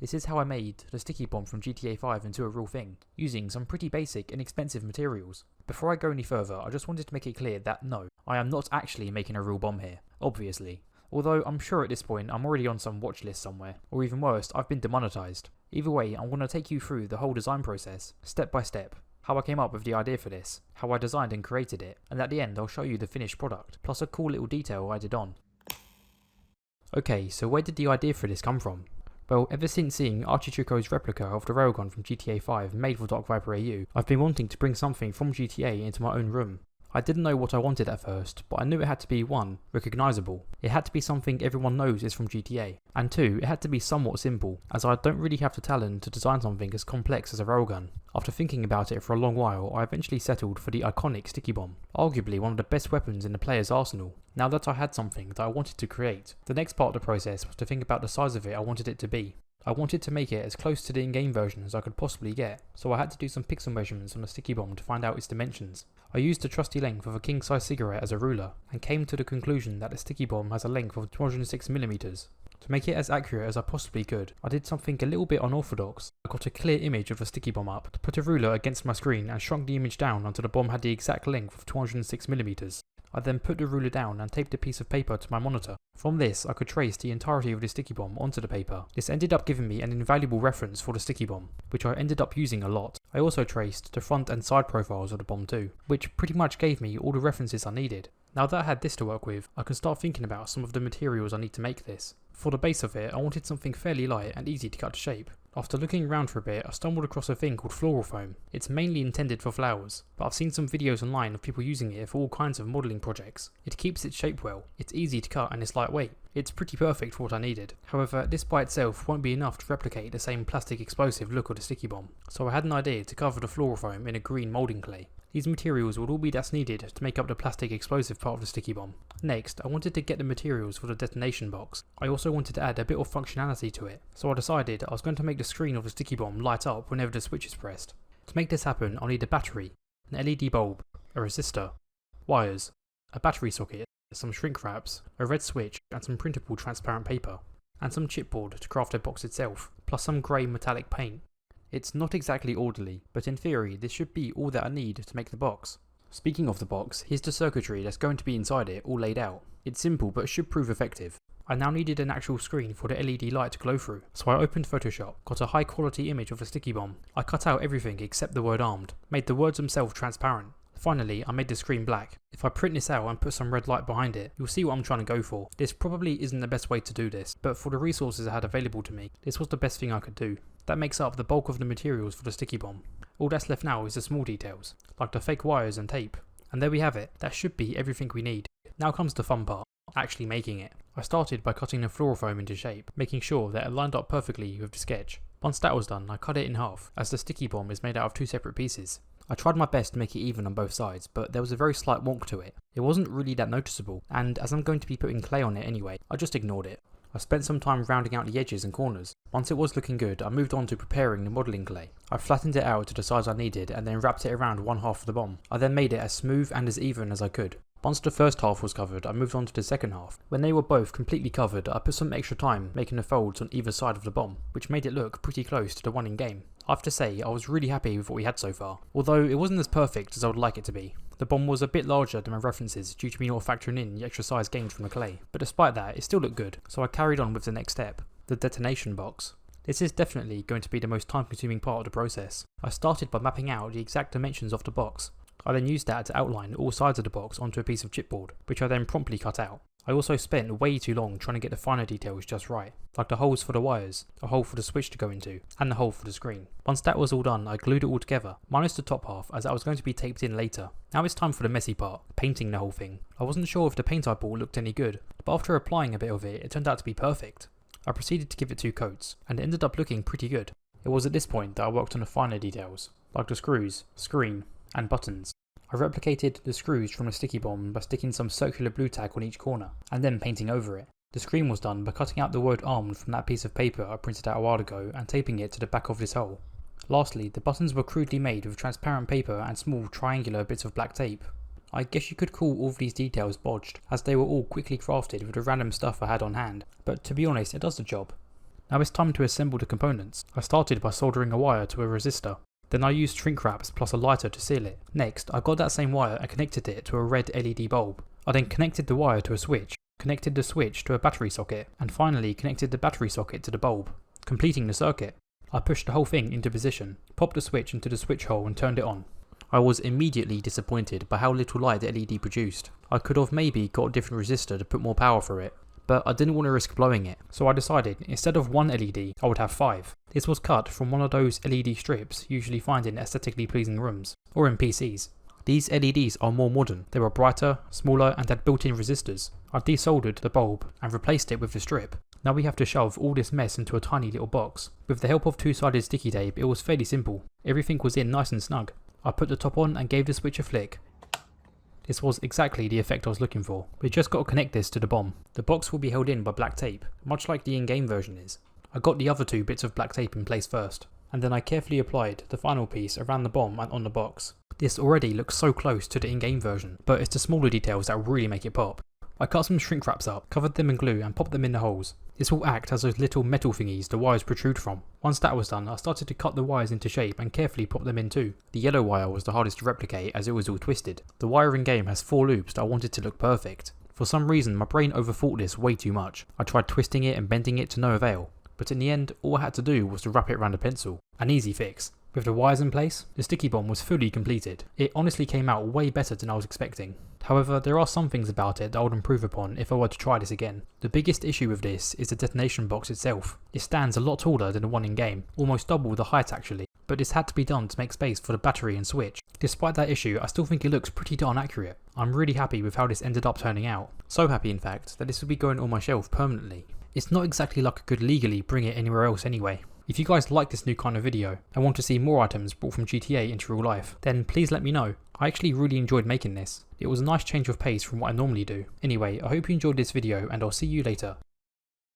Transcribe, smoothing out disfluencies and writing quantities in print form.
This is how I made the sticky bomb from GTA 5 into a real thing, using some pretty basic and expensive materials. Before I go any further, I just wanted to make it clear that no, I am not actually making a real bomb here, obviously. Although I'm sure at this point I'm already on some watch list somewhere, or even worse, I've been demonetized. Either way, I'm going to take you through the whole design process, step by step. How I came up with the idea for this, how I designed and created it, and at the end I'll show you the finished product, plus a cool little detail I did on. Okay, so where did the idea for this come from? Well, ever since seeing Architrico's replica of the railgun from GTA 5 made for Dark Viper AU, I've been wanting to bring something from GTA into my own room. I didn't know what I wanted at first, but I knew it had to be 1. Recognisable. It had to be something everyone knows is from GTA, and 2. It had to be somewhat simple, as I don't really have the talent to design something as complex as a railgun. After thinking about it for a long while, I eventually settled for the iconic sticky bomb, arguably one of the best weapons in the player's arsenal. Now that I had something that I wanted to create, the next part of the process was to think about the size of it I wanted it to be. I wanted to make it as close to the in-game version as I could possibly get, so I had to do some pixel measurements on the sticky bomb to find out its dimensions. I used the trusty length of a king-size cigarette as a ruler, and came to the conclusion that the sticky bomb has a length of 206mm. To make it as accurate as I possibly could, I did something a little bit unorthodox. I got a clear image of a sticky bomb up, put a ruler against my screen and shrunk the image down until the bomb had the exact length of 206mm. I then put the ruler down and taped a piece of paper to my monitor. From this, I could trace the entirety of the sticky bomb onto the paper. This ended up giving me an invaluable reference for the sticky bomb, which I ended up using a lot. I also traced the front and side profiles of the bomb too, which pretty much gave me all the references I needed. Now that I had this to work with, I can start thinking about some of the materials I need to make this. For the base of it, I wanted something fairly light and easy to cut to shape. After looking around for a bit, I stumbled across a thing called floral foam. It's mainly intended for flowers, but I've seen some videos online of people using it for all kinds of modelling projects. It keeps its shape well, it's easy to cut and it's lightweight. It's pretty perfect for what I needed. However, this by itself won't be enough to replicate the same plastic explosive look of the sticky bomb, so I had an idea to cover the floral foam in a green moulding clay. These materials would all be that's needed to make up the plastic explosive part of the sticky bomb. Next, I wanted to get the materials for the detonation box. I also wanted to add a bit of functionality to it, so I decided I was going to make the screen of the sticky bomb light up whenever the switch is pressed. To make this happen, I'll need a battery, an LED bulb, a resistor, wires, a battery socket, some shrink wraps, a red switch and some printable transparent paper, and some chipboard to craft the box itself, plus some grey metallic paint. It's not exactly orderly, but in theory this should be all that I need to make the box. Speaking of the box, here's the circuitry that's going to be inside it all laid out. It's simple but should prove effective. I now needed an actual screen for the LED light to glow through, so I opened Photoshop, got a high quality image of a sticky bomb. I cut out everything except the word armed, made the words themselves transparent. Finally, I made the screen black. If I print this out and put some red light behind it, you'll see what I'm trying to go for. This probably isn't the best way to do this, but for the resources I had available to me, this was the best thing I could do. That makes up the bulk of the materials for the sticky bomb. All that's left now is the small details, like the fake wires and tape. And there we have it, that should be everything we need. Now comes the fun part, actually making it. I started by cutting the floral foam into shape, making sure that it lined up perfectly with the sketch. Once that was done, I cut it in half, as the sticky bomb is made out of 2 separate pieces. I tried my best to make it even on both sides, but there was a very slight wonk to it. It wasn't really that noticeable, and as I'm going to be putting clay on it anyway, I just ignored it. I spent some time rounding out the edges and corners. Once it was looking good, I moved on to preparing the modelling clay. I flattened it out to the size I needed and then wrapped it around one half of the bomb. I then made it as smooth and as even as I could. Once the first half was covered, I moved on to the second half. When they were both completely covered, I put some extra time making the folds on either side of the bomb, which made it look pretty close to the one in game. I have to say, I was really happy with what we had so far, although it wasn't as perfect as I would like it to be. The bomb was a bit larger than my references due to me not factoring in the extra size gained from the clay, but despite that, it still looked good, so I carried on with the next step, the detonation box. This is definitely going to be the most time consuming part of the process. I started by mapping out the exact dimensions of the box. I then used that to outline all sides of the box onto a piece of chipboard, which I then promptly cut out. I also spent way too long trying to get the finer details just right, like the holes for the wires, a hole for the switch to go into, and the hole for the screen. Once that was all done, I glued it all together, minus the top half as that was going to be taped in later. Now it's time for the messy part, painting the whole thing. I wasn't sure if the paint I bought looked any good, but after applying a bit of it, it turned out to be perfect. I proceeded to give it 2 coats, and it ended up looking pretty good. It was at this point that I worked on the finer details, like the screws, screen, and buttons. I replicated the screws from the sticky bomb by sticking some circular blue tack on each corner, and then painting over it. The screen was done by cutting out the word armed from that piece of paper I printed out a while ago and taping it to the back of this hole. Lastly, the buttons were crudely made with transparent paper and small triangular bits of black tape. I guess you could call all of these details bodged, as they were all quickly crafted with the random stuff I had on hand, but to be honest, it does the job. Now it's time to assemble the components. I started by soldering a wire to a resistor. Then I used shrink wraps plus a lighter to seal it. Next, I got that same wire and connected it to a red LED bulb. I then connected the wire to a switch, connected the switch to a battery socket, and finally connected the battery socket to the bulb, completing the circuit. I pushed the whole thing into position, popped the switch into the switch hole and turned it on. I was immediately disappointed by how little light the LED produced. I could have maybe got a different resistor to put more power through it, but I didn't want to risk blowing it, so I decided instead of one LED, I would have 5. This was cut from one of those LED strips usually found in aesthetically pleasing rooms, or in PCs. These LEDs are more modern, they were brighter, smaller and had built-in resistors. I desoldered the bulb and replaced it with the strip. Now we have to shove all this mess into a tiny little box. With the help of 2-sided sticky tape it was fairly simple. Everything was in nice and snug. I put the top on and gave the switch a flick. This was exactly the effect I was looking for. We just got to connect this to the bomb. The box will be held in by black tape, much like the in-game version is. I got the other 2 bits of black tape in place first, and then I carefully applied the final piece around the bomb and on the box. This already looks so close to the in-game version, but it's the smaller details that really make it pop. I cut some shrink wraps up, covered them in glue and popped them in the holes. This will act as those little metal thingies the wires protrude from. Once that was done, I started to cut the wires into shape and carefully pop them in too. The yellow wire was the hardest to replicate as it was all twisted. The wire in game has 4 loops that I wanted to look perfect. For some reason my brain overthought this way too much. I tried twisting it and bending it to no avail, but in the end all I had to do was to wrap it around a pencil. An easy fix. With the wires in place, the sticky bomb was fully completed. It honestly came out way better than I was expecting. However, there are some things about it that I would improve upon if I were to try this again. The biggest issue with this is the detonation box itself. It stands a lot taller than the one in game, almost double the height actually, but this had to be done to make space for the battery and switch. Despite that issue, I still think it looks pretty darn accurate. I'm really happy with how this ended up turning out. So happy in fact, that this will be going on my shelf permanently. It's not exactly like I could legally bring it anywhere else anyway. If you guys like this new kind of video and want to see more items brought from GTA into real life, then please let me know. I actually really enjoyed making this. It was a nice change of pace from what I normally do. Anyway, I hope you enjoyed this video and I'll see you later.